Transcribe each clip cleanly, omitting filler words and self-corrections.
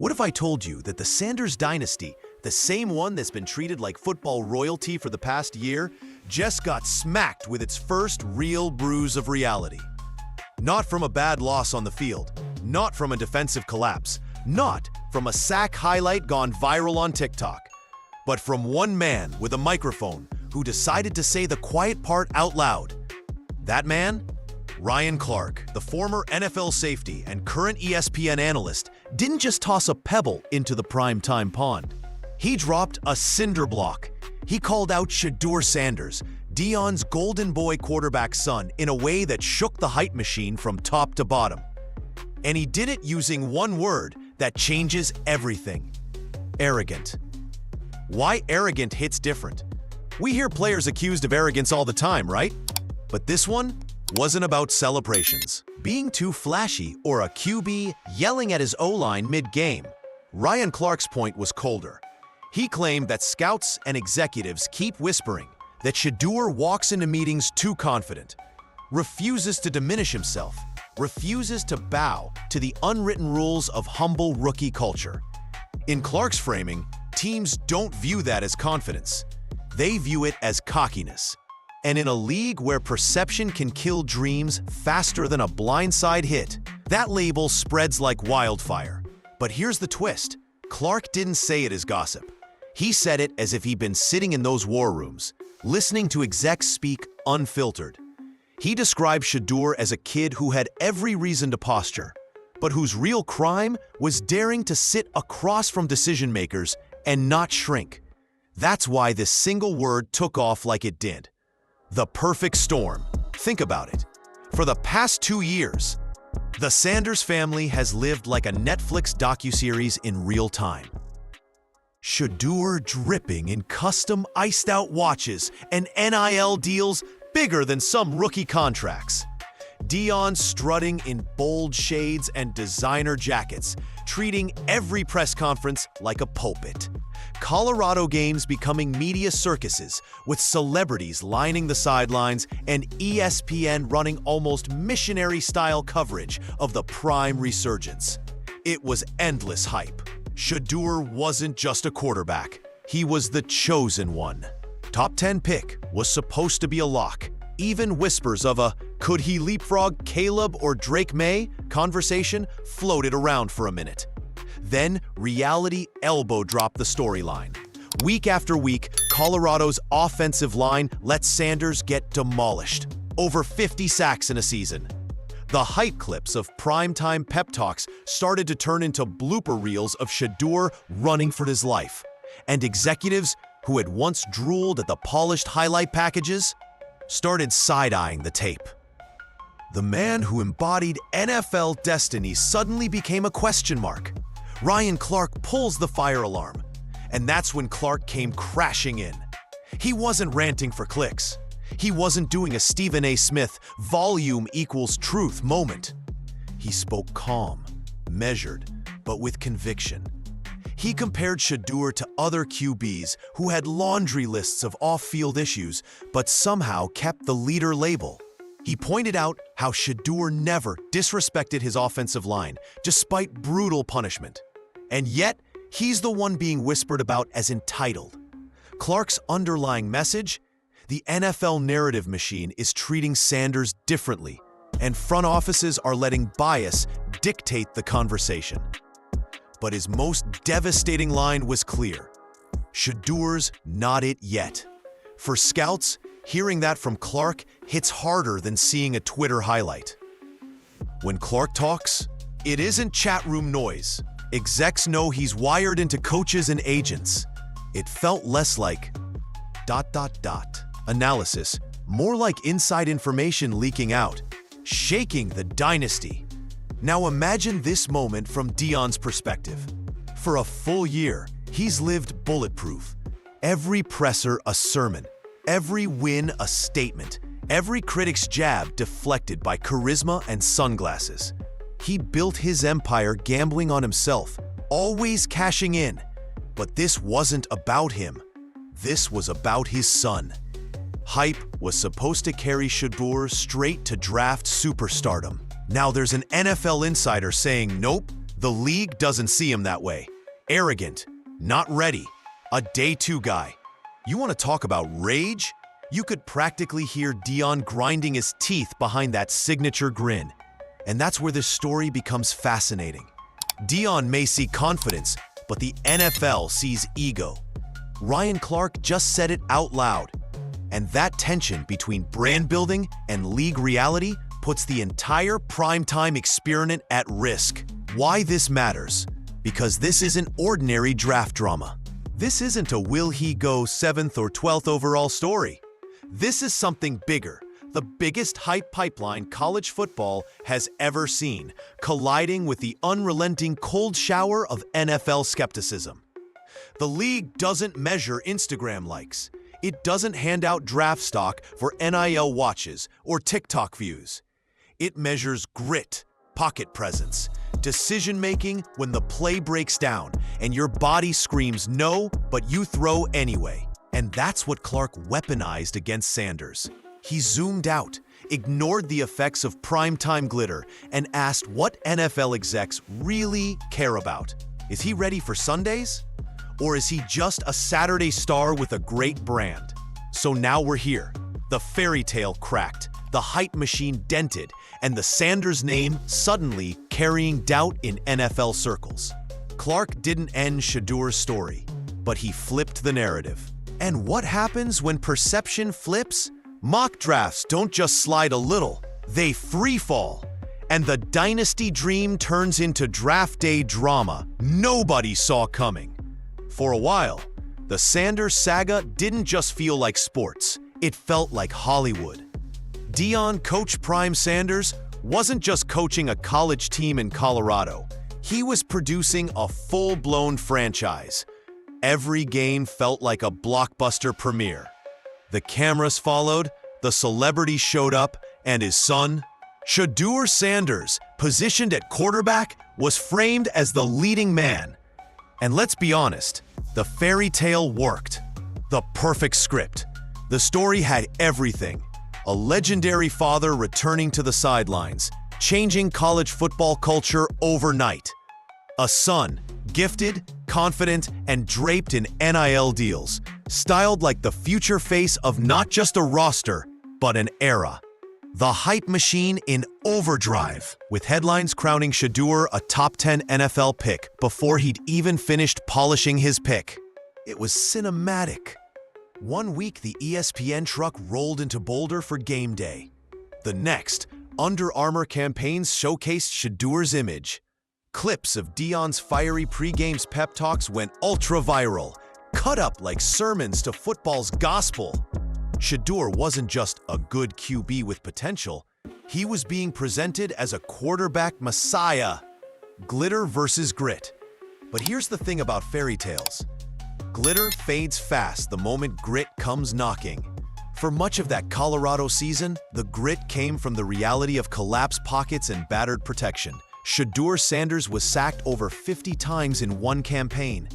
What if I told you that the Sanders dynasty, the same one that's been treated like football royalty for the past year, just got smacked with its first real bruise of reality? Not from a bad loss on the field, not from a defensive collapse, not from a sack highlight gone viral on TikTok, but from one man with a microphone who decided to say the quiet part out loud. That man? Ryan Clark, the former NFL safety and current ESPN analyst, didn't just toss a pebble into the primetime pond. He dropped a cinder block. He called out Shedeur Sanders, Deion's golden boy quarterback son, in a way that shook the hype machine from top to bottom. And he did it using one word that changes everything: arrogant. Why arrogant hits different? We hear players accused of arrogance all the time, right? But this one wasn't about celebrations, being too flashy, or a QB yelling at his O-line mid-game. Ryan Clark's point was colder. He claimed that scouts and executives keep whispering that Shedeur walks into meetings too confident, refuses to diminish himself, refuses to bow to the unwritten rules of humble rookie culture. In Clark's framing, teams don't view that as confidence. They view it as cockiness. And in a league where perception can kill dreams faster than a blindside hit, that label spreads like wildfire. But here's the twist. Clark didn't say it as gossip. He said it as if he'd been sitting in those war rooms, listening to execs speak unfiltered. He described Shedeur as a kid who had every reason to posture, but whose real crime was daring to sit across from decision makers and not shrink. That's why this single word took off like it did. The perfect storm. Think about it. For the past 2 years, the Sanders family has lived like a Netflix docuseries in real time. Shedeur dripping in custom iced-out watches and NIL deals bigger than some rookie contracts. Deion strutting in bold shades and designer jackets, treating every press conference like a pulpit. Colorado games becoming media circuses, with celebrities lining the sidelines and ESPN running almost missionary-style coverage of the prime resurgence. It was endless hype. Shedeur wasn't just a quarterback. He was the chosen one. Top 10 pick was supposed to be a lock. Even whispers of a "could he leapfrog Caleb or Drake May" conversation floated around for a minute. Then reality elbow-dropped the storyline. Week after week, Colorado's offensive line let Sanders get demolished. Over 50 sacks in a season. The hype clips of primetime pep talks started to turn into blooper reels of Shedeur running for his life. And executives who had once drooled at the polished highlight packages started side-eyeing the tape. The man who embodied NFL destiny suddenly became a question mark. Ryan Clark pulls the fire alarm, and that's when Clark came crashing in. He wasn't ranting for clicks. He wasn't doing a Stephen A. Smith volume equals truth moment. He spoke calm, measured, but with conviction. He compared Shedeur to other QBs who had laundry lists of off-field issues, but somehow kept the leader label. He pointed out how Shedeur never disrespected his offensive line, despite brutal punishment. And yet, he's the one being whispered about as entitled. Clark's underlying message? The NFL narrative machine is treating Sanders differently, and front offices are letting bias dictate the conversation. But his most devastating line was clear. Shedeur's not it yet. For scouts, hearing that from Clark hits harder than seeing a Twitter highlight. When Clark talks, it isn't chat room noise. Execs know he's wired into coaches and agents. It felt less like ... analysis, more like inside information leaking out, shaking the dynasty. Now imagine this moment from Deion's perspective. For a full year, he's lived bulletproof. Every presser a sermon, every win a statement, every critic's jab deflected by charisma and sunglasses. He built his empire gambling on himself, always cashing in. But this wasn't about him. This was about his son. Hype was supposed to carry Shedeur straight to draft superstardom. Now there's an NFL insider saying, nope, The league doesn't see him that way. Arrogant, not ready, a day two guy. You want to talk about rage? You could practically hear Deion grinding his teeth behind that signature grin. And that's where this story becomes fascinating. Deion may see confidence, but the NFL sees ego. Ryan Clark just said it out loud. And that tension between brand building and league reality puts the entire primetime experiment at risk. Why this matters? Because this isn't ordinary draft drama. This isn't a will he go 7th or 12th overall story. This is something bigger, the biggest hype pipeline college football has ever seen, colliding with the unrelenting cold shower of NFL skepticism. The league doesn't measure Instagram likes. It doesn't hand out draft stock for NIL watches or TikTok views. It measures grit, pocket presence, decision-making when the play breaks down and your body screams no, but you throw anyway. And that's what Clark weaponized against Sanders. He zoomed out, ignored the effects of primetime glitter, and asked what NFL execs really care about. Is he ready for Sundays? Or is he just a Saturday star with a great brand? So now we're here. The fairy tale cracked, the hype machine dented, and the Sanders name suddenly carrying doubt in NFL circles. Clark didn't end Shedeur's story, but he flipped the narrative. And what happens when perception flips? Mock drafts don't just slide a little, they free fall. And the dynasty dream turns into draft day drama nobody saw coming. For a while, the Sanders saga didn't just feel like sports, it felt like Hollywood. Deion Coach Prime Sanders wasn't just coaching a college team in Colorado, he was producing a full-blown franchise. Every game felt like a blockbuster premiere. The cameras followed, the celebrities showed up, and his son, Shedeur Sanders, positioned at quarterback, was framed as the leading man. And let's be honest, the fairy tale worked. The perfect script. The story had everything. A legendary father returning to the sidelines, changing college football culture overnight. A son, gifted, confident, and draped in NIL deals, styled like the future face of not just a roster, but an era. The hype machine in overdrive, with headlines crowning Shedeur a top 10 NFL pick before he'd even finished polishing his pick. It was cinematic. One week, the ESPN truck rolled into Boulder for game day. The next, Under Armour campaigns showcased Shedeur's image. Clips of Deion's fiery pre-games pep talks went ultra-viral, cut up like sermons to football's gospel. Shedeur wasn't just a good QB with potential, he was being presented as a quarterback messiah. Glitter versus grit. But here's the thing about fairy tales. Glitter fades fast the moment grit comes knocking. For much of that Colorado season, the grit came from the reality of collapsed pockets and battered protection. Shedeur Sanders was sacked over 50 times in one campaign.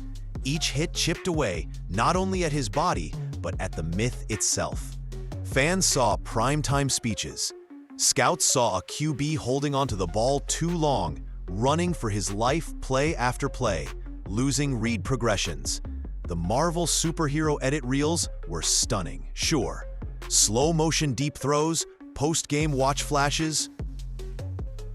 Each hit chipped away, not only at his body, but at the myth itself. Fans saw primetime speeches. Scouts saw a QB holding onto the ball too long, running for his life play after play, losing read progressions. The Marvel superhero edit reels were stunning, sure. Slow-motion deep throws, post-game watch flashes.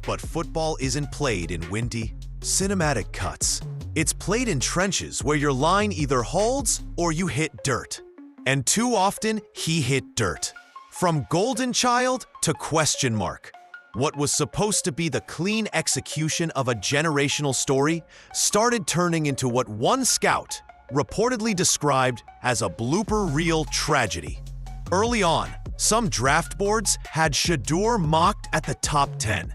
But football isn't played in windy, cinematic cuts. It's played in trenches where your line either holds or you hit dirt. And too often, he hit dirt. From golden child to question mark. What was supposed to be the clean execution of a generational story started turning into what one scout reportedly described as a blooper reel tragedy. Early on, some draft boards had Shedeur mocked at the top 10.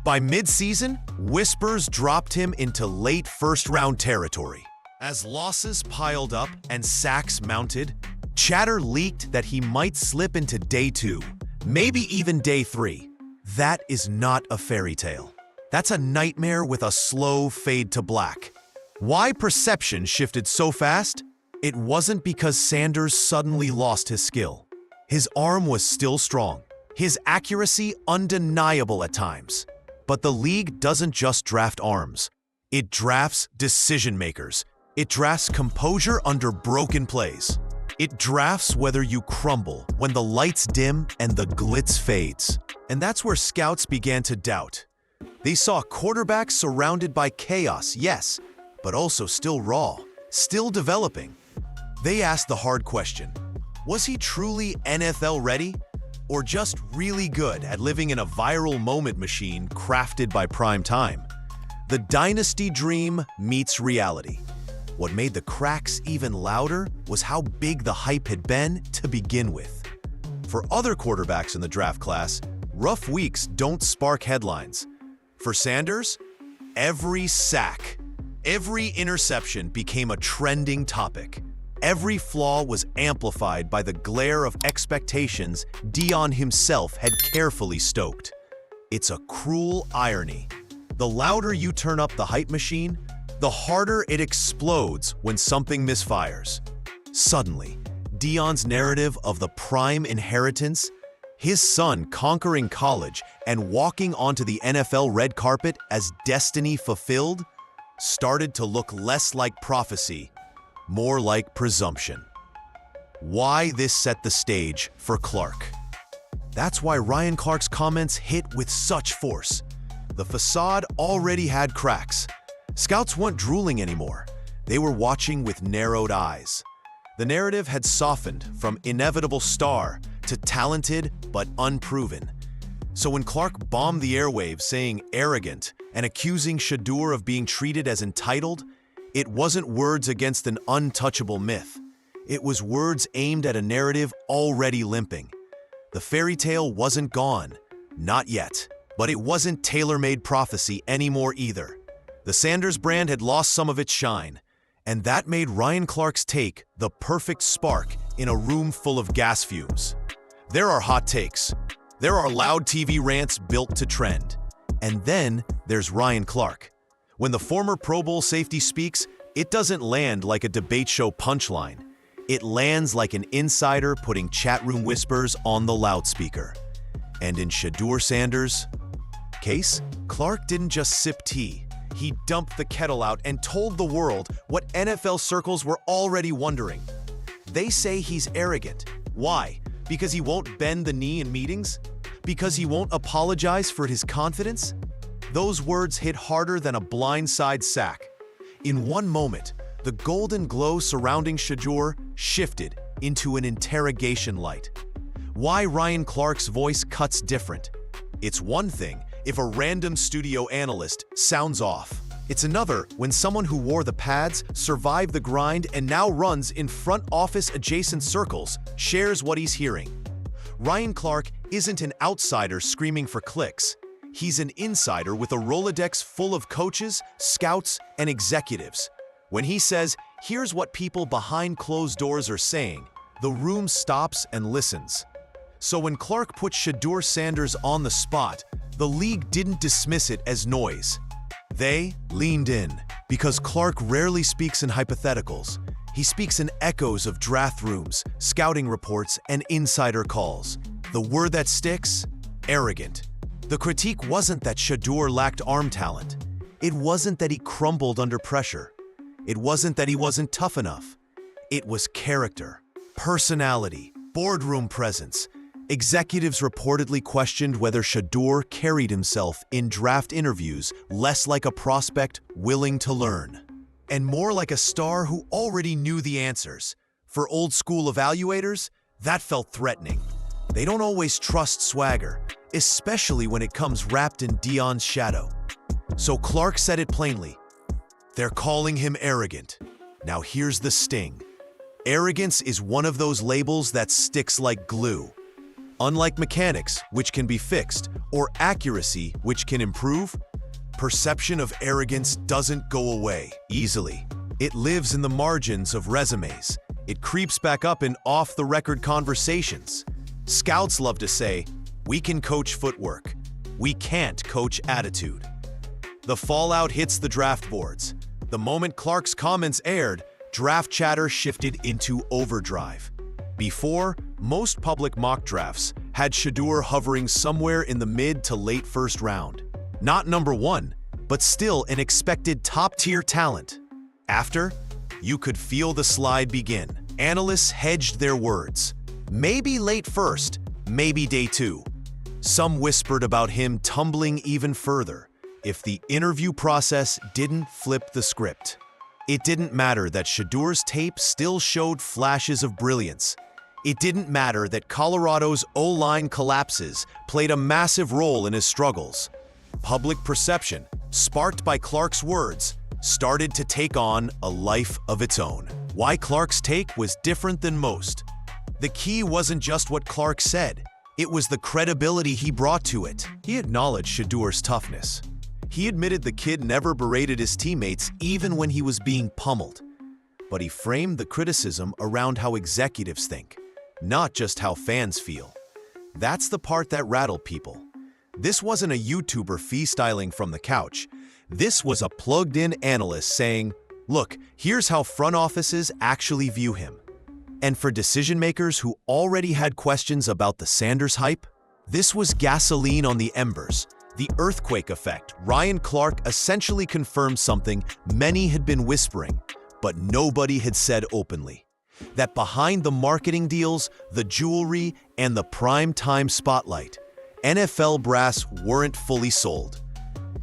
By mid-season, whispers dropped him into late first-round territory. As losses piled up and sacks mounted, chatter leaked that he might slip into day 2, maybe even day 3. That is not a fairy tale. That's a nightmare with a slow fade to black. Why perception shifted so fast? It wasn't because Sanders suddenly lost his skill. His arm was still strong, his accuracy undeniable at times. But the league doesn't just draft arms. It drafts decision makers. It drafts composure under broken plays. It drafts whether you crumble when the lights dim and the glitz fades. And that's where scouts began to doubt. They saw quarterbacks surrounded by chaos, yes, but also still raw, still developing. They asked the hard question: was he truly NFL ready, or just really good at living in a viral moment machine crafted by prime time? The dynasty dream meets reality. What made the cracks even louder was how big the hype had been to begin with. For other quarterbacks in the draft class, rough weeks don't spark headlines. For Sanders, every sack, every interception became a trending topic. Every flaw was amplified by the glare of expectations Deion himself had carefully stoked. It's a cruel irony. The louder you turn up the hype machine, the harder it explodes when something misfires. Suddenly, Deion's narrative of the prime inheritance, his son conquering college and walking onto the NFL red carpet as destiny fulfilled, started to look less like prophecy, more like presumption. Why this set the stage for Clark? That's why Ryan Clark's comments hit with such force. The facade already had cracks. Scouts weren't drooling anymore. They were watching with narrowed eyes. The narrative had softened from inevitable star to talented but unproven. So when Clark bombed the airwaves saying arrogant and accusing Shedeur of being treated as entitled, it wasn't words against an untouchable myth. It was words aimed at a narrative already limping. The fairy tale wasn't gone, not yet. But it wasn't tailor-made prophecy anymore either. The Sanders brand had lost some of its shine, and that made Ryan Clark's take the perfect spark in a room full of gas fumes. There are hot takes. There are loud TV rants built to trend. And then there's Ryan Clark. When the former Pro Bowl safety speaks, it doesn't land like a debate show punchline. It lands like an insider putting chat room whispers on the loudspeaker. And in Shedeur Sanders' case, Clark didn't just sip tea. He dumped the kettle out and told the world what NFL circles were already wondering. They say he's arrogant. Why? Because he won't bend the knee in meetings? Because he won't apologize for his confidence? Those words hit harder than a blindside sack. In one moment, the golden glow surrounding Shedeur shifted into an interrogation light. Why Ryan Clark's voice cuts different? It's one thing if a random studio analyst sounds off. It's another when someone who wore the pads, survived the grind, and now runs in front office adjacent circles shares what he's hearing. Ryan Clark isn't an outsider screaming for clicks. He's an insider with a Rolodex full of coaches, scouts, and executives. When he says, "Here's what people behind closed doors are saying," the room stops and listens. So when Clark put Shedeur Sanders on the spot, the league didn't dismiss it as noise. They leaned in, because Clark rarely speaks in hypotheticals. He speaks in echoes of draft rooms, scouting reports, and insider calls. The word that sticks? Arrogant. The critique wasn't that Shedeur lacked arm talent. It wasn't that he crumbled under pressure. It wasn't that he wasn't tough enough. It was character, personality, boardroom presence. Executives reportedly questioned whether Shedeur carried himself in draft interviews less like a prospect willing to learn, and more like a star who already knew the answers. For old-school evaluators, that felt threatening. They don't always trust swagger, especially when it comes wrapped in Deion's shadow. So Clark said it plainly. They're calling him arrogant. Now here's the sting. Arrogance is one of those labels that sticks like glue. Unlike mechanics, which can be fixed, or accuracy, which can improve, perception of arrogance doesn't go away easily. It lives in the margins of resumes. It creeps back up in off-the-record conversations. Scouts love to say, "We can coach footwork. We can't coach attitude." The fallout hits the draft boards. The moment Clark's comments aired, draft chatter shifted into overdrive. Before, most public mock drafts had Shedeur hovering somewhere in the mid to late first round. Not number one, but still an expected top-tier talent. After, you could feel the slide begin. Analysts hedged their words. Maybe late first, maybe day 2. Some whispered about him tumbling even further if the interview process didn't flip the script. It didn't matter that Shedeur's tape still showed flashes of brilliance. It didn't matter that Colorado's O-line collapses played a massive role in his struggles. Public perception, sparked by Clark's words, started to take on a life of its own. Why Clark's take was different than most. The key wasn't just what Clark said, it was the credibility he brought to it. He acknowledged Shedeur's toughness. He admitted the kid never berated his teammates even when he was being pummeled. But he framed the criticism around how executives think, not just how fans feel. That's the part that rattled people. This wasn't a YouTuber freestyling from the couch. This was a plugged-in analyst saying, look, here's how front offices actually view him. And for decision-makers who already had questions about the Sanders hype, this was gasoline on the embers. The earthquake effect. Ryan Clark essentially confirmed something many had been whispering, but nobody had said openly. That behind the marketing deals, the jewelry, and the prime-time spotlight, NFL brass weren't fully sold.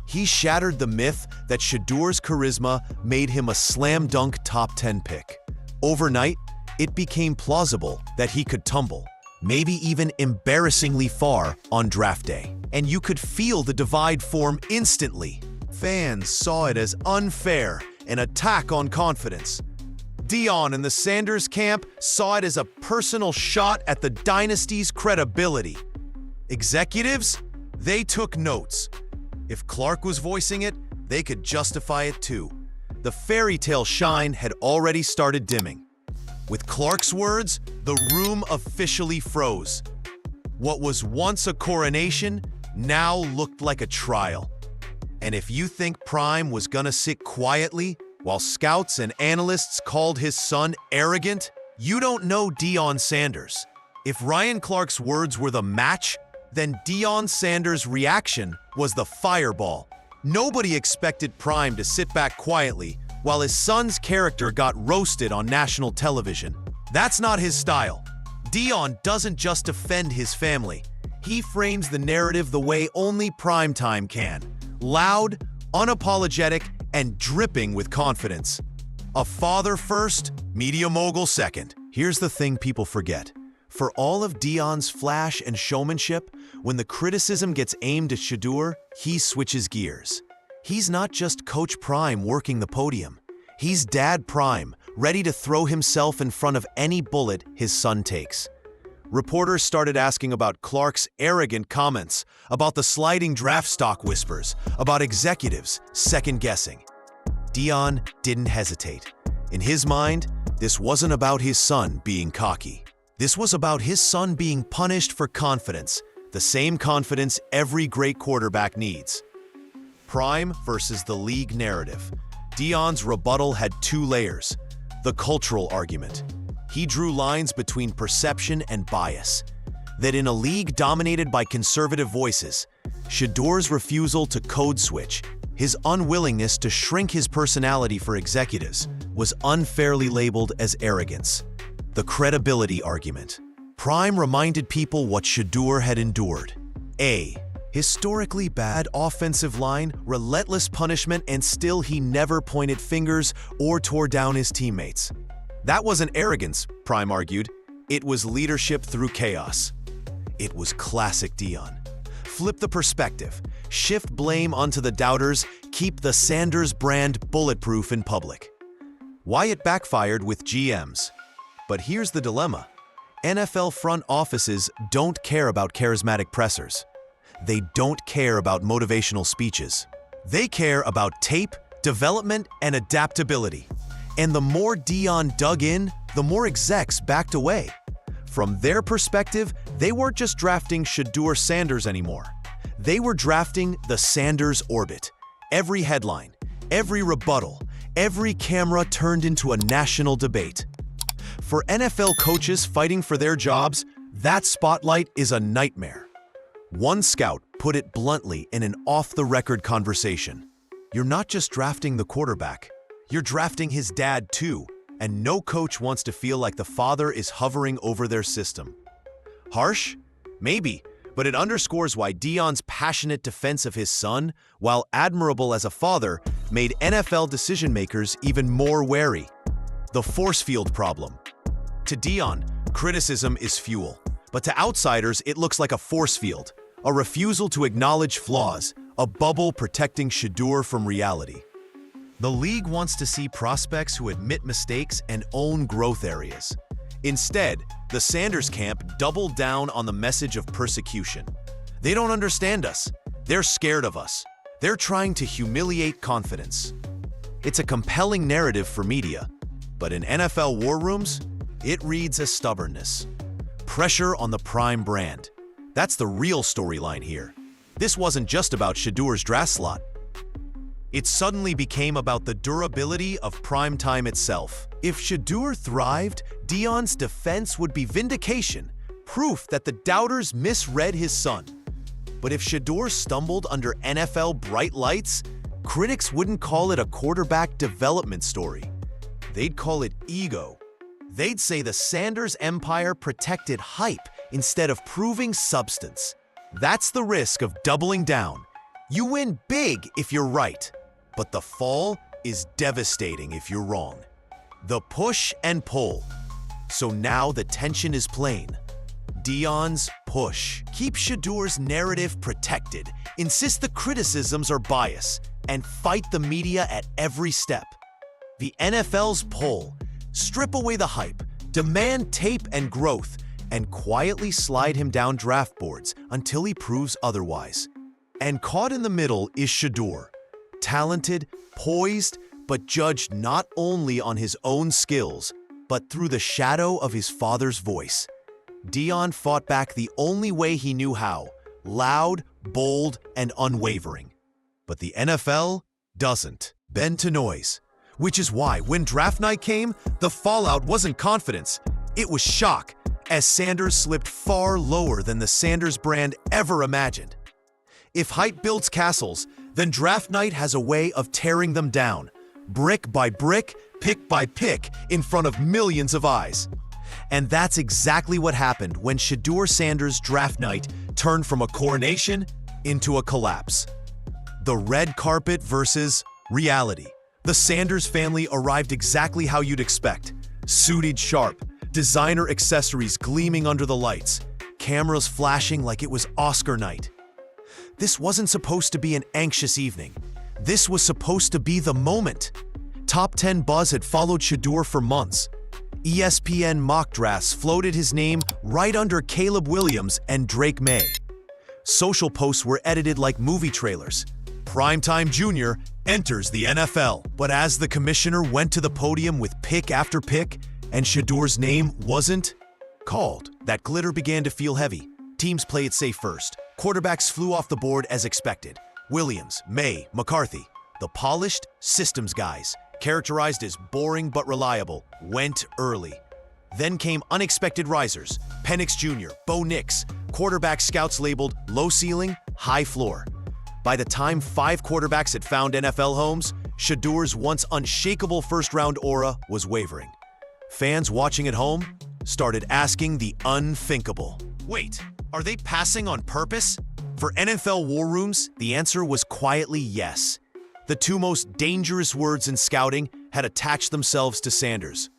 He shattered the myth that Shedeur's charisma made him a slam dunk top 10 pick. Overnight, it became plausible that he could tumble, maybe even embarrassingly far on draft day. And you could feel the divide form instantly. Fans saw it as unfair, an attack on confidence. Deion and the Sanders camp saw it as a personal shot at the dynasty's credibility. Executives, they took notes. If Clark was voicing it, they could justify it too. The fairy tale shine had already started dimming. With Clark's words, the room officially froze. What was once a coronation now looked like a trial. And if you think Prime was gonna sit quietly while scouts and analysts called his son arrogant, you don't know Deion Sanders. If Ryan Clark's words were the match, then Deion Sanders' reaction was the fireball. Nobody expected Prime to sit back quietly while his son's character got roasted on national television. That's not his style. Deion doesn't just defend his family. He frames the narrative the way only primetime can. Loud, unapologetic, and dripping with confidence. A father first, media mogul second. Here's the thing people forget. For all of Deion's flash and showmanship, when the criticism gets aimed at Shedeur, he switches gears. He's not just Coach Prime working the podium. He's Dad Prime, ready to throw himself in front of any bullet his son takes. Reporters started asking about Clark's arrogant comments, about the sliding draft stock whispers, about executives second-guessing. Deion didn't hesitate. In his mind, this wasn't about his son being cocky. This was about his son being punished for confidence, the same confidence every great quarterback needs. Prime versus the league narrative. Deion's rebuttal had 2 layers. The cultural argument. He drew lines between perception and bias. That in a league dominated by conservative voices, Shedeur's refusal to code switch, his unwillingness to shrink his personality for executives, was unfairly labeled as arrogance. The credibility argument. Prime reminded people what Shedeur had endured. A historically bad offensive line, relentless punishment, and still he never pointed fingers or tore down his teammates. That wasn't arrogance, Prime argued. It was leadership through chaos. It was classic Deion. Flip the perspective. Shift blame onto the doubters. Keep the Sanders brand bulletproof in public. Why it backfired with GMs. But here's the dilemma. NFL front offices don't care about charismatic pressers. They don't care about motivational speeches. They care about tape, development, and adaptability. And the more Deion dug in, the more execs backed away. From their perspective, they weren't just drafting Shedeur Sanders anymore. They were drafting the Sanders orbit. Every headline, every rebuttal, every camera turned into a national debate. For NFL coaches fighting for their jobs, that spotlight is a nightmare. One scout put it bluntly in an off-the-record conversation. You're not just drafting the quarterback, you're drafting his dad too, and no coach wants to feel like the father is hovering over their system. Harsh? Maybe, but it underscores why Deion's passionate defense of his son, while admirable as a father, made NFL decision-makers even more wary. The force field problem. To Deion, criticism is fuel, but to outsiders it looks like a force field, a refusal to acknowledge flaws, a bubble protecting Shedeur from reality. The league wants to see prospects who admit mistakes and own growth areas. Instead, the Sanders camp doubled down on the message of persecution. They don't understand us. They're scared of us. They're trying to humiliate confidence. It's a compelling narrative for media, but in NFL war rooms, it reads as stubbornness. Pressure on the prime brand. That's the real storyline here. This wasn't just about Shedeur's draft slot. It suddenly became about the durability of primetime itself. If Shedeur thrived, Deion's defense would be vindication, proof that the doubters misread his son. But if Shedeur stumbled under NFL bright lights, critics wouldn't call it a quarterback development story. They'd call it ego. They'd say the Sanders empire protected hype instead of proving substance. That's the risk of doubling down. You win big if you're right, but the fall is devastating if you're wrong. The push and pull. So now the tension is plain. Deion's push. Keep Shedeur's narrative protected, insist the criticisms are biased, and fight the media at every step. The NFL's pull. Strip away the hype, demand tape and growth, and quietly slide him down draft boards until he proves otherwise. And caught in the middle is Shedeur. Talented, poised, but judged not only on his own skills, but through the shadow of his father's voice. Deion fought back the only way he knew how, loud, bold, and unwavering. But the NFL doesn't bend to noise, which is why when draft night came, the fallout wasn't confidence, it was shock, as Sanders slipped far lower than the Sanders brand ever imagined. If hype builds castles, then draft night has a way of tearing them down, brick by brick, pick by pick, in front of millions of eyes. And that's exactly what happened when Shedeur Sanders' draft night turned from a coronation into a collapse. The red carpet versus reality. The Sanders family arrived exactly how you'd expect. Suited sharp, designer accessories gleaming under the lights, cameras flashing like it was Oscar night. This wasn't supposed to be an anxious evening. This was supposed to be the moment. Top 10 buzz had followed Shedeur for months. ESPN mock drafts floated his name right under Caleb Williams and Drake May. Social posts were edited like movie trailers. Primetime Junior enters the NFL. But as the commissioner went to the podium with pick after pick, and Shedeur's name wasn't called, that glitter began to feel heavy. Teams play it safe first. Quarterbacks flew off the board as expected. Williams, May, McCarthy, the polished systems guys, characterized as boring but reliable, went early. Then came unexpected risers, Penix Jr., Bo Nix, quarterback scouts labeled low ceiling, high floor. By the time 5 quarterbacks had found NFL homes, Shedeur's once unshakable first-round aura was wavering. Fans watching at home started asking the unthinkable. Wait, are they passing on purpose? For NFL war rooms, the answer was quietly yes. The 2 most dangerous words in scouting had attached themselves to Sanders.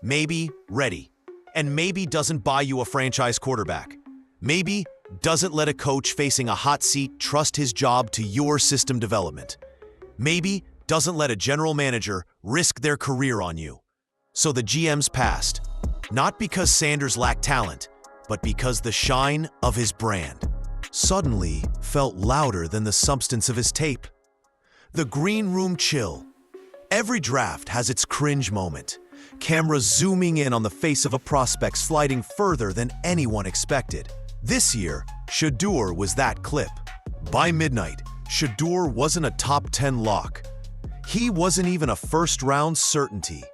Maybe ready, and maybe doesn't buy you a franchise quarterback. Maybe doesn't let a coach facing a hot seat trust his job to your system development. Maybe doesn't let a general manager risk their career on you. So the GMs passed, not because Sanders lacked talent, but because the shine of his brand suddenly felt louder than the substance of his tape. The green room chill. Every draft has its cringe moment. Cameras zooming in on the face of a prospect sliding further than anyone expected. This year, Shedeur was that clip. By midnight, Shedeur wasn't a top 10 lock. He wasn't even a first-round certainty.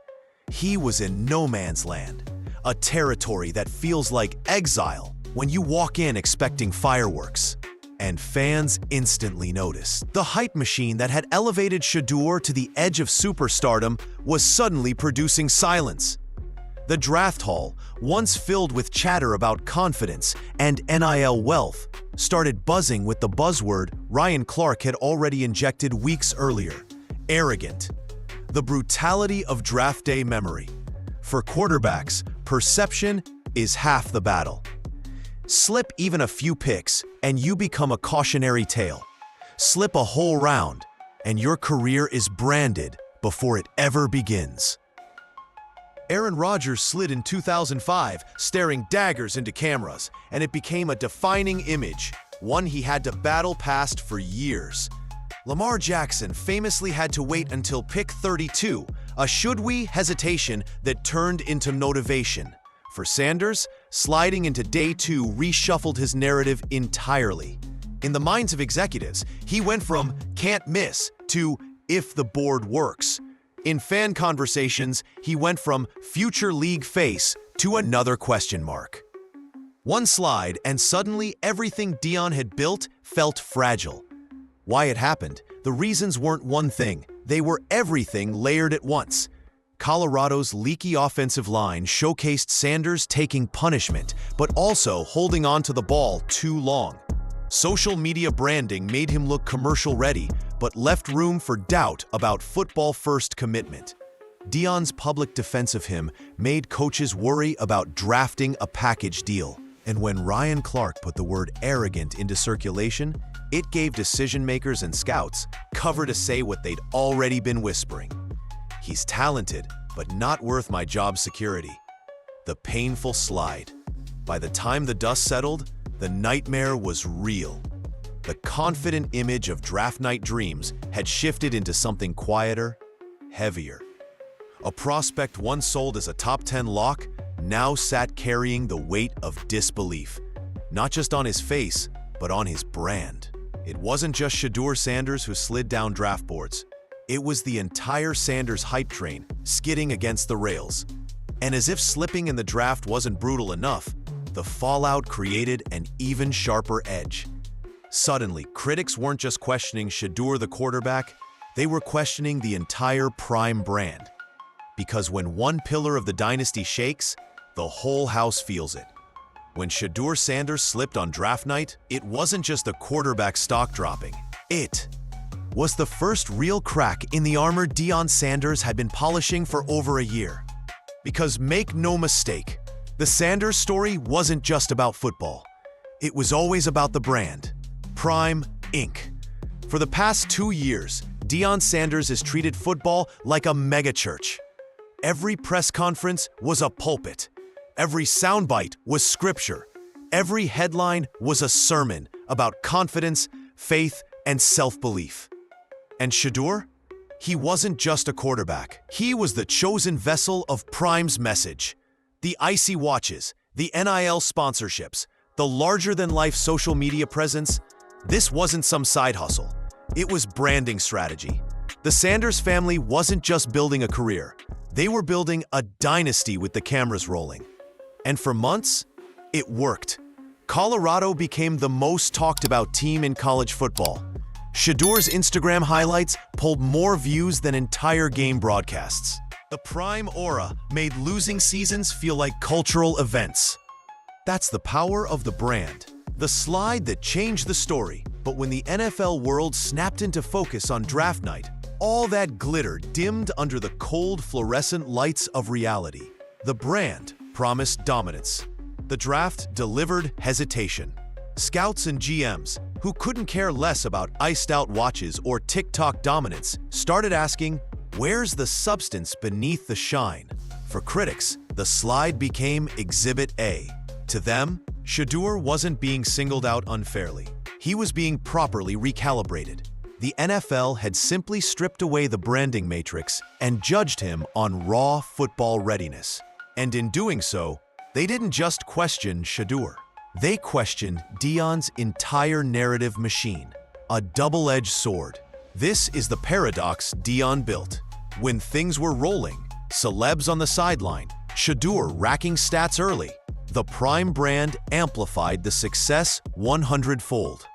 He was in no man's land, a territory that feels like exile when you walk in expecting fireworks. And fans instantly noticed. The hype machine that had elevated Shedeur to the edge of superstardom was suddenly producing silence. The draft hall, once filled with chatter about confidence and NIL wealth, started buzzing with the buzzword Ryan Clark had already injected weeks earlier: arrogant. The brutality of draft day memory. For quarterbacks, perception is half the battle. Slip even a few picks, and you become a cautionary tale. Slip a whole round, and your career is branded before it ever begins. Aaron Rodgers slid in 2005, staring daggers into cameras, and it became a defining image, one he had to battle past for years. Lamar Jackson famously had to wait until pick 32, a should-we hesitation that turned into motivation. For Sanders, sliding into day 2 reshuffled his narrative entirely. In the minds of executives, he went from "can't miss" to "if the board works." In fan conversations, he went from future league face to another question mark. One slide, and suddenly everything Deion had built felt fragile. Why it happened? The reasons weren't one thing. They were everything layered at once. Colorado's leaky offensive line showcased Sanders taking punishment, but also holding on to the ball too long. Social media branding made him look commercial-ready, but left room for doubt about football-first commitment. Deion's public defense of him made coaches worry about drafting a package deal. And when Ryan Clark put the word arrogant into circulation, it gave decision-makers and scouts cover to say what they'd already been whispering. He's talented, but not worth my job security. The painful slide. By the time the dust settled, the nightmare was real. The confident image of draft night dreams had shifted into something quieter, heavier. A prospect once sold as a top 10 lock now sat carrying the weight of disbelief, not just on his face, but on his brand. It wasn't just Shedeur Sanders who slid down draft boards. It was the entire Sanders hype train skidding against the rails. And as if slipping in the draft wasn't brutal enough, the fallout created an even sharper edge. Suddenly, critics weren't just questioning Shedeur the quarterback, they were questioning the entire Prime brand. Because when one pillar of the dynasty shakes, the whole house feels it. When Shedeur Sanders slipped on draft night, it wasn't just a quarterback stock dropping. It was the first real crack in the armor Deion Sanders had been polishing for over a year. Because make no mistake, the Sanders story wasn't just about football. It was always about the brand, Prime Inc. For the past 2 years, Deion Sanders has treated football like a megachurch. Every press conference was a pulpit. Every soundbite was scripture. Every headline was a sermon about confidence, faith, and self-belief. And Shedeur? He wasn't just a quarterback. He was the chosen vessel of Prime's message. The icy watches, the NIL sponsorships, the larger-than-life social media presence. This wasn't some side hustle. It was branding strategy. The Sanders family wasn't just building a career. They were building a dynasty with the cameras rolling. And for months, it worked. Colorado became the most talked about team in college football. Shedeur's Instagram highlights pulled more views than entire game broadcasts. The Prime aura made losing seasons feel like cultural events. That's the power of the brand. The slide that changed the story. But when the NFL world snapped into focus on draft night, all that glitter dimmed under the cold fluorescent lights of reality. The brand promised dominance. The draft delivered hesitation. Scouts and GMs, who couldn't care less about iced-out watches or TikTok dominance, started asking, where's the substance beneath the shine? For critics, the slide became Exhibit A. To them, Shedeur wasn't being singled out unfairly. He was being properly recalibrated. The NFL had simply stripped away the branding matrix and judged him on raw football readiness. And in doing so, they didn't just question Shedeur. They questioned Deion's entire narrative machine, a double-edged sword. This is the paradox Deion built. When things were rolling, celebs on the sideline, Shedeur racking stats early, the Prime brand amplified the success 100-fold.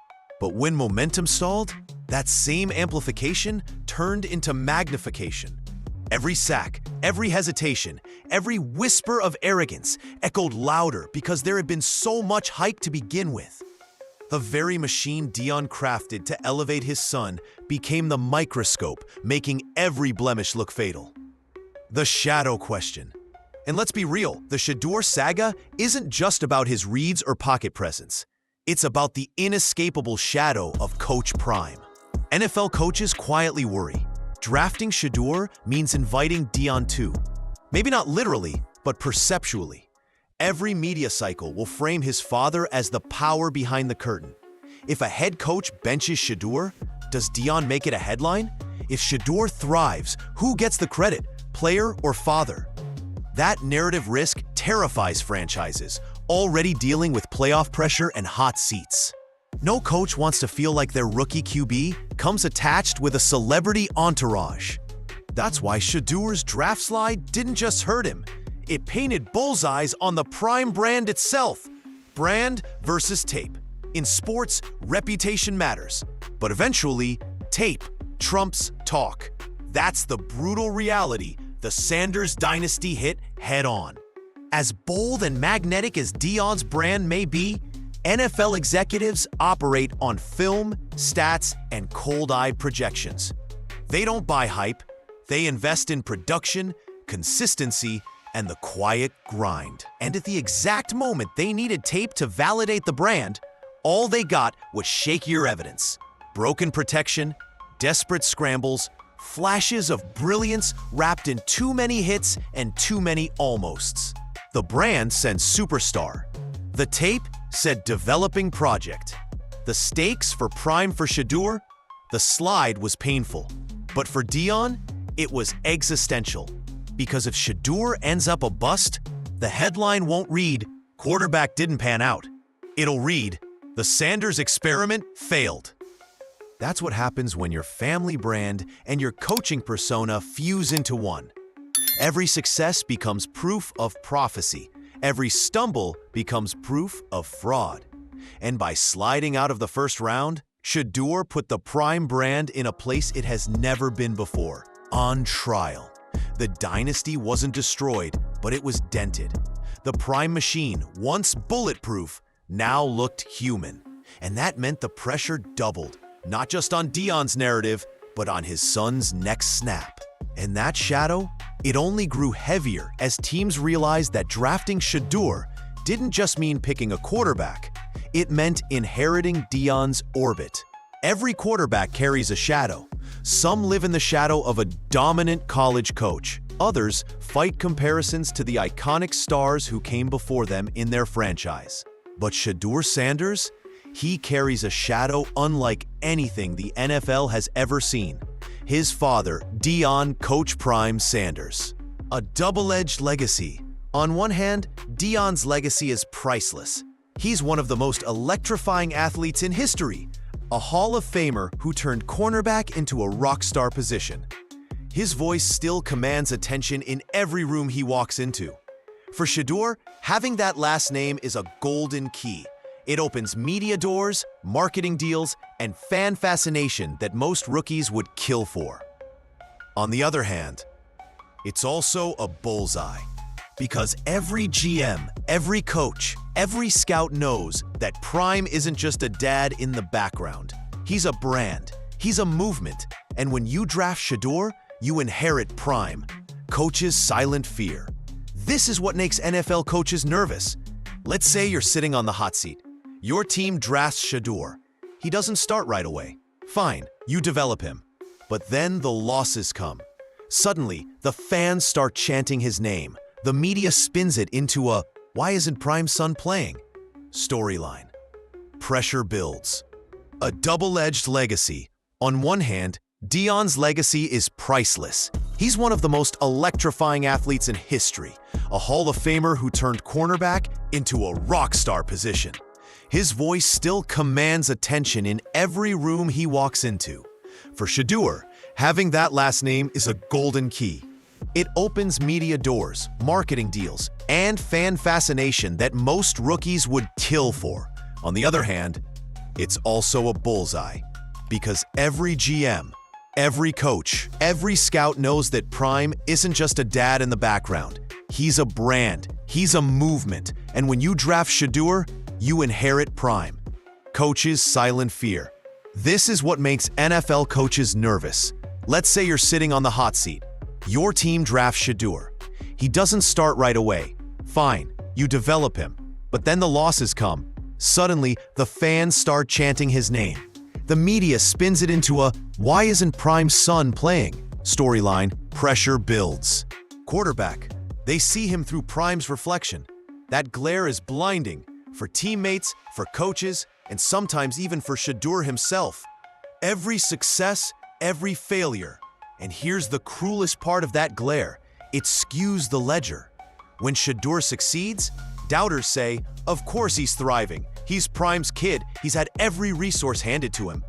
But when momentum stalled, that same amplification turned into magnification. Every sack, every hesitation, every whisper of arrogance echoed louder because there had been so much hype to begin with. The very machine Deion crafted to elevate his son became the microscope, making every blemish look fatal. The shadow question. And let's be real, the Shedeur saga isn't just about his reads or pocket presence. It's about the inescapable shadow of Coach Prime. NFL coaches quietly worry. Drafting Shedeur means inviting Deion too. Maybe not literally, but perceptually. Every media cycle will frame his father as the power behind the curtain. If a head coach benches Shedeur, does Deion make it a headline? If Shedeur thrives, who gets the credit, player or father? That narrative risk terrifies franchises, already dealing with playoff pressure and hot seats. No coach wants to feel like their rookie QB comes attached with a celebrity entourage. That's why Shedeur's draft slide didn't just hurt him. It painted bullseyes on the Prime brand itself. Brand versus tape. In sports, reputation matters. But eventually, tape trumps talk. That's the brutal reality the Sanders dynasty hit head-on. As bold and magnetic as Deion's brand may be, NFL executives operate on film, stats, and cold-eyed projections. They don't buy hype, they invest in production, consistency, and the quiet grind. And at the exact moment they needed tape to validate the brand, all they got was shakier evidence. Broken protection, desperate scrambles, flashes of brilliance wrapped in too many hits and too many almosts. The brand said superstar. The tape said developing project. The stakes for Prime for Shedeur, the slide was painful. But for Deion, it was existential. Because if Shedeur ends up a bust, the headline won't read, "Quarterback didn't pan out." It'll read, "The Sanders experiment failed." That's what happens when your family brand and your coaching persona fuse into one. Every success becomes proof of prophecy. Every stumble becomes proof of fraud. And by sliding out of the first round, Shedeur put the Prime brand in a place it has never been before, on trial. The dynasty wasn't destroyed, but it was dented. The Prime machine, once bulletproof, now looked human. And that meant the pressure doubled, not just on Deion's narrative, but on his son's next snap. And that shadow, it only grew heavier as teams realized that drafting Shedeur didn't just mean picking a quarterback. It meant inheriting Deion's orbit. Every quarterback carries a shadow. Some live in the shadow of a dominant college coach. Others fight comparisons to the iconic stars who came before them in their franchise. But Shedeur Sanders, he carries a shadow unlike anything the NFL has ever seen. His father, Deion Coach Prime Sanders. A double-edged legacy. On one hand, Deion's legacy is priceless. He's one of the most electrifying athletes in history, a Hall of Famer who turned cornerback into a rock star position. His voice still commands attention in every room he walks into. For Shedeur, having that last name is a golden key. It opens media doors, marketing deals, and fan fascination that most rookies would kill for. On the other hand, it's also a bullseye. Because every GM, every coach, every scout knows that Prime isn't just a dad in the background. He's a brand, he's a movement, and when you draft Shedeur, you inherit Prime, coach's silent fear. This is what makes NFL coaches nervous. Let's say you're sitting on the hot seat. Your team drafts Shedeur. He doesn't start right away. Fine, you develop him. But then the losses come. Suddenly, the fans start chanting his name. The media spins it into a "why isn't Prime's son playing?" storyline. Pressure builds. A double-edged legacy. On one hand, Deion's legacy is priceless. He's one of the most electrifying athletes in history, a Hall of Famer who turned cornerback into a rock star position. His voice still commands attention in every room he walks into. For Shedeur, having that last name is a golden key. It opens media doors, marketing deals, and fan fascination that most rookies would kill for. On the other hand, it's also a bullseye. Because every GM, every coach, every scout knows that Prime isn't just a dad in the background. He's a brand, he's a movement, and when you draft Shedeur, you inherit Prime. Coaches' silent fear. This is what makes NFL coaches nervous. Let's say you're sitting on the hot seat. Your team drafts Shedeur. He doesn't start right away. Fine, you develop him. But then the losses come. Suddenly, the fans start chanting his name. The media spins it into a "why isn't Prime's son playing?" storyline. Pressure builds. Quarterback. They see him through Prime's reflection. That glare is blinding for teammates, for coaches, and sometimes even for Shedeur himself. Every success, every failure. And here's the cruelest part of that glare. It skews the ledger. When Shedeur succeeds, doubters say, of course he's thriving. He's Prime's kid. He's had every resource handed to him.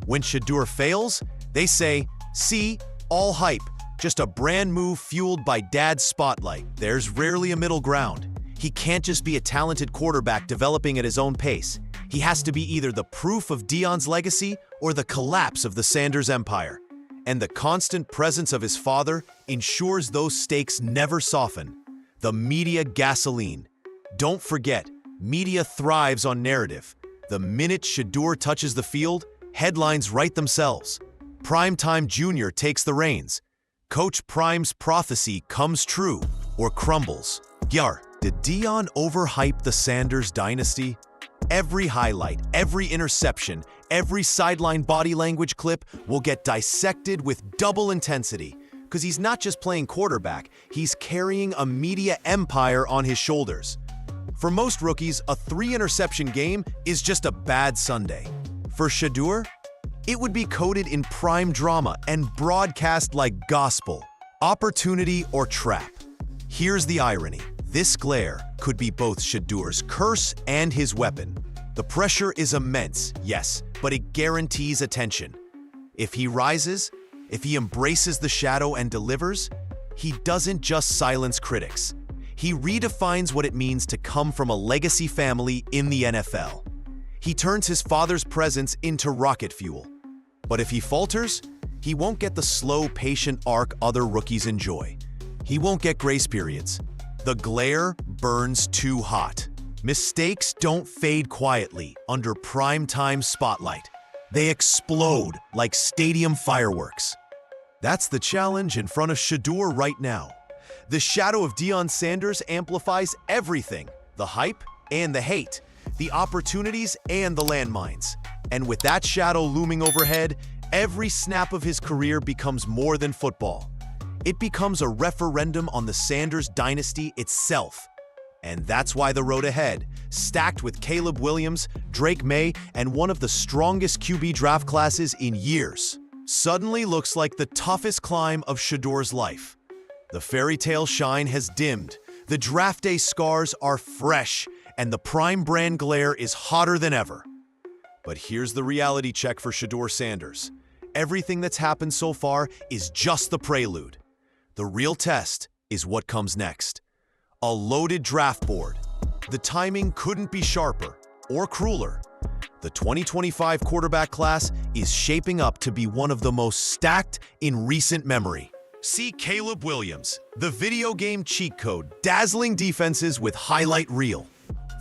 When Shedeur fails, they say, see, all hype. Just a brand move fueled by dad's spotlight. There's rarely a middle ground. He can't just be a talented quarterback developing at his own pace. He has to be either the proof of Deion's legacy or the collapse of the Sanders empire. And the constant presence of his father ensures those stakes never soften. The media gasoline. Don't forget, media thrives on narrative. The minute Shedeur touches the field, headlines write themselves. Primetime Junior takes the reins. Coach Prime's prophecy comes true or crumbles. Yar, did Deion overhype the Sanders dynasty? Every highlight, every interception, every sideline body language clip will get dissected with double intensity. Because he's not just playing quarterback, he's carrying a media empire on his shoulders. For most rookies, a 3-interception game is just a bad Sunday. For Shedeur, it would be coded in prime drama and broadcast like gospel. Opportunity or trap. Here's the irony. This glare could be both Shedeur's curse and his weapon. The pressure is immense, yes, but it guarantees attention. If he rises, if he embraces the shadow and delivers, he doesn't just silence critics. He redefines what it means to come from a legacy family in the NFL. He turns his father's presence into rocket fuel. But if he falters, he won't get the slow, patient arc other rookies enjoy. He won't get grace periods. The glare burns too hot. Mistakes don't fade quietly under primetime spotlight. They explode like stadium fireworks. That's the challenge in front of Shedeur right now. The shadow of Deion Sanders amplifies everything, the hype and the hate, the opportunities and the landmines. And with that shadow looming overhead, every snap of his career becomes more than football. It becomes a referendum on the Sanders dynasty itself. And that's why the road ahead, stacked with Caleb Williams, Drake May, and one of the strongest QB draft classes in years, suddenly looks like the toughest climb of Shedeur's life. The fairy tale shine has dimmed, the draft day scars are fresh, and the Prime brand glare is hotter than ever. But here's the reality check for Shedeur Sanders. Everything that's happened so far is just the prelude. The real test is what comes next. A loaded draft board. The timing couldn't be sharper or crueler. The 2025 quarterback class is shaping up to be one of the most stacked in recent memory. See Caleb Williams, the video game cheat code, dazzling defenses with highlight reel.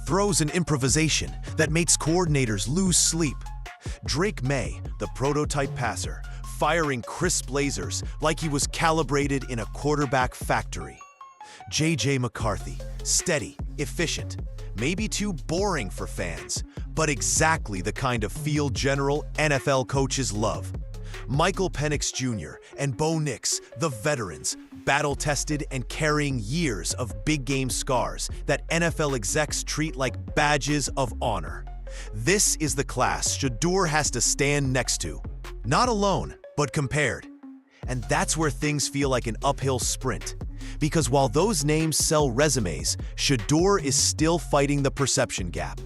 Throws and improvisation that makes coordinators lose sleep. Drake May, the prototype passer, firing crisp lasers like he was calibrated in a quarterback factory. J.J. McCarthy, steady, efficient, maybe too boring for fans, but exactly the kind of field general NFL coaches love. Michael Penix Jr. and Bo Nix, the veterans, battle-tested and carrying years of big-game scars that NFL execs treat like badges of honor. This is the class Shedeur has to stand next to. Not alone, but compared. And that's where things feel like an uphill sprint. Because while those names sell resumes, Shedeur is still fighting the perception gap.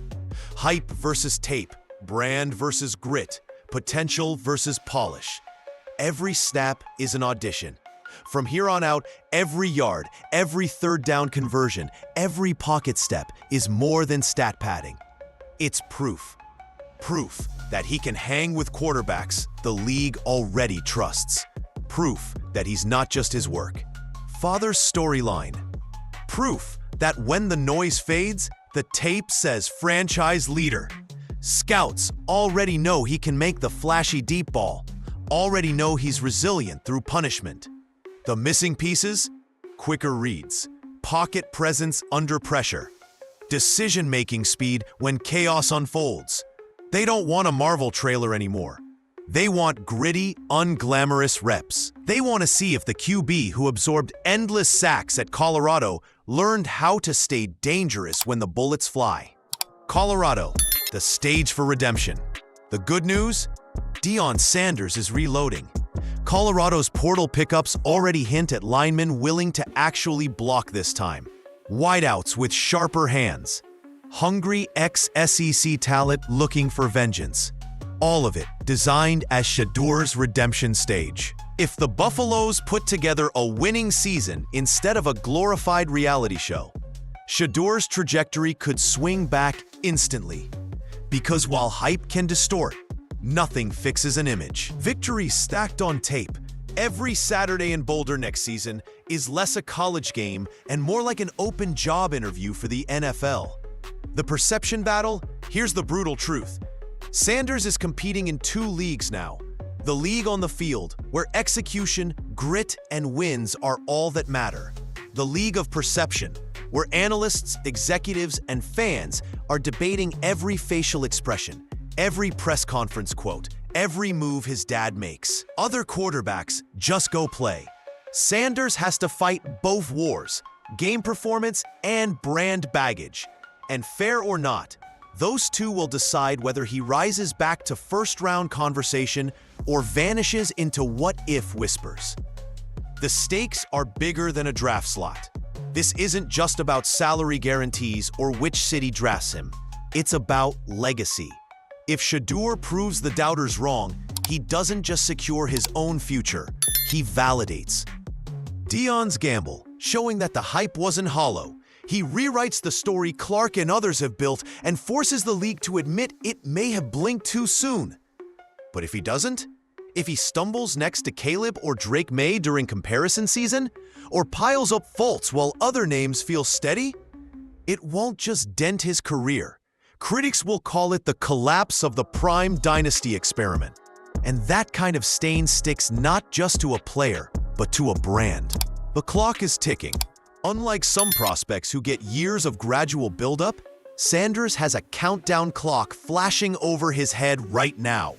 Hype versus tape, brand versus grit, potential versus polish. Every snap is an audition. From here on out, every yard, every third down conversion, every pocket step is more than stat padding. It's proof. Proof that he can hang with quarterbacks the league already trusts. Proof that he's not just his work. Father's storyline. Proof that when the noise fades, the tape says franchise leader. Scouts already know he can make the flashy deep ball, already know he's resilient through punishment. The missing pieces? Quicker reads, pocket presence under pressure, decision-making speed when chaos unfolds. They don't want a Marvel trailer anymore. They want gritty, unglamorous reps. They want to see if the QB who absorbed endless sacks at Colorado learned how to stay dangerous when the bullets fly. Colorado, the stage for redemption. The good news? Deion Sanders is reloading. Colorado's portal pickups already hint at linemen willing to actually block this time. Wideouts with sharper hands. Hungry ex-SEC talent looking for vengeance. All of it designed as Shedeur's redemption stage. If the Buffaloes put together a winning season instead of a glorified reality show, Shedeur's trajectory could swing back instantly. Because while hype can distort, nothing fixes an image. Victory stacked on tape every Saturday in Boulder next season is less a college game and more like an open job interview for the NFL. The perception battle? Here's the brutal truth. Sanders is competing in two leagues now. The league on the field, where execution, grit, and wins are all that matter. The league of perception, where analysts, executives, and fans are debating every facial expression, every press conference quote, every move his dad makes. Other quarterbacks just go play. Sanders has to fight both wars, game performance and brand baggage. And fair or not, those two will decide whether he rises back to first-round conversation or vanishes into what-if whispers. The stakes are bigger than a draft slot. This isn't just about salary guarantees or which city drafts him. It's about legacy. If Shedeur proves the doubters wrong, he doesn't just secure his own future, he validates. Deion's gamble, showing that the hype wasn't hollow. He rewrites the story Clark and others have built and forces the league to admit it may have blinked too soon. But if he doesn't? If he stumbles next to Caleb or Drake May during comparison season? Or piles up faults while other names feel steady? It won't just dent his career. Critics will call it the collapse of the prime dynasty experiment. And that kind of stain sticks not just to a player, but to a brand. The clock is ticking. Unlike some prospects who get years of gradual buildup, Sanders has a countdown clock flashing over his head right now.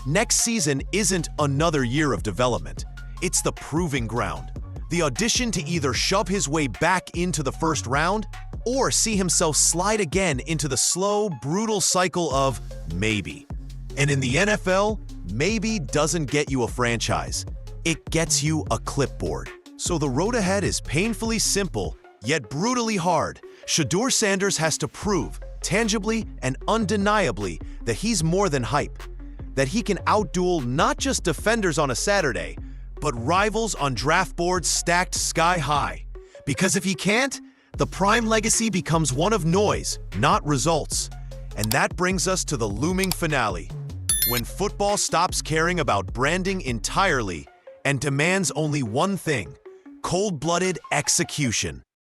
Next season isn't another year of development. It's the proving ground. The audition to either shove his way back into the first round or see himself slide again into the slow, brutal cycle of maybe. And in the NFL, maybe doesn't get you a franchise. It gets you a clipboard. So the road ahead is painfully simple, yet brutally hard. Shedeur Sanders has to prove, tangibly and undeniably, that he's more than hype. That he can outduel not just defenders on a Saturday, but rivals on draft boards stacked sky high. Because if he can't, the prime legacy becomes one of noise, not results. And that brings us to the looming finale. When football stops caring about branding entirely and demands only one thing: cold-blooded execution.